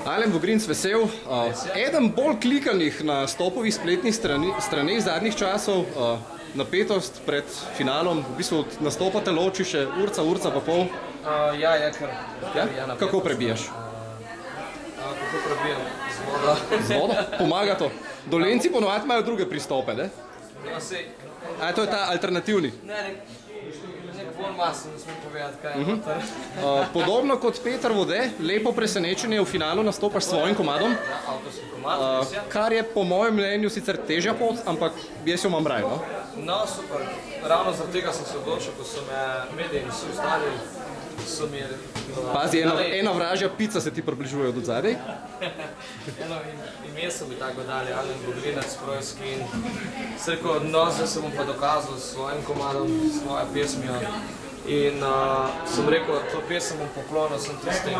Alen Vogrinc vesel. Eden bolj klikanih na stopovih spletnih straneh zadnjih časov, napetost pred finalom, v bistvu nastopate loči še urca pa pol. Ja, je kar. Ja? Kako prebijaš? Kako prebijam? Z vodo. Z vodo? Pomaga to. Dolenci ponovadi imajo druge pristope, ne? No, sej. A to je ta alternativni? Nek von maso, ne smem povedati, kaj je noter. Podobno kot Peter Vode, lepo presenečenje v finalu nastopaš s svojim komadom. Ja, avtorski komad, ja. Kar je po mojem mnenju sicer težja pot, ampak jaz jo imam raj, no? No, super. Ravno zaradi tega sem se odločil, ko so me mediji in vsi ostali, so mi... Pazi, ena vražja pica se ti približuje od odzadej. Eno ime so mi tako dali, Alen Vogrinec, Projski in se rekel, no, zdaj se bom pa dokazal s svojim komadom, s svojo pesmijo. In sem rekel, to pesem bom poklonil sem tistim,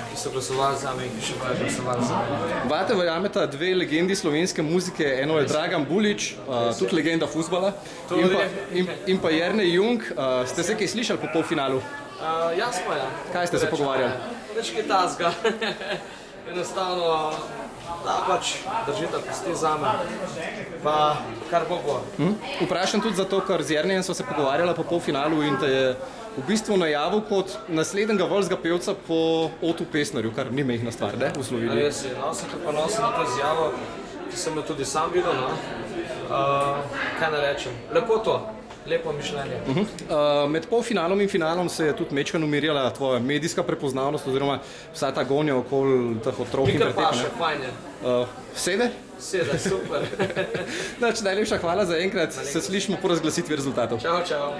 ki so glasovali za me in ki še bojo glasovali za me. Vate verjameta dve legendi slovenske muzike, eno je Dragan Bulič, tudi legenda fuzbala, in pa Jernej Jung. Ste se kaj slišali po polfinalu? Jasno, ja. Kaj ste se pogovarjali? Več kaj tazga. Enostavno, da pač držite pesti zame, pa kar bo bo. Vprašam tudi zato, ker z Jernejem so se pogovarjala po polfinalu in te je v bistvu najavil kot naslednjega vrstnega pevca po Otu Pestnerju, kar ni mehna stvar, ne, v Sloveniji. Res je, no, sem kar ponosen na to izjavo, ki sem jo tudi sam videl, no. Kaj ne rečem, lepo to. Lepo mišljenje. Med polfinalom in finalom se je tudi mečkano umirjala tvoja medijska prepoznavnost oziroma vsa ta gonja okoli teh otrok in pretepa. Nikar paše, fajn je. Sede? Sede, super. Najlepša hvala za enkrat, se slišimo po razglasitvi rezultatov. Čau, čau.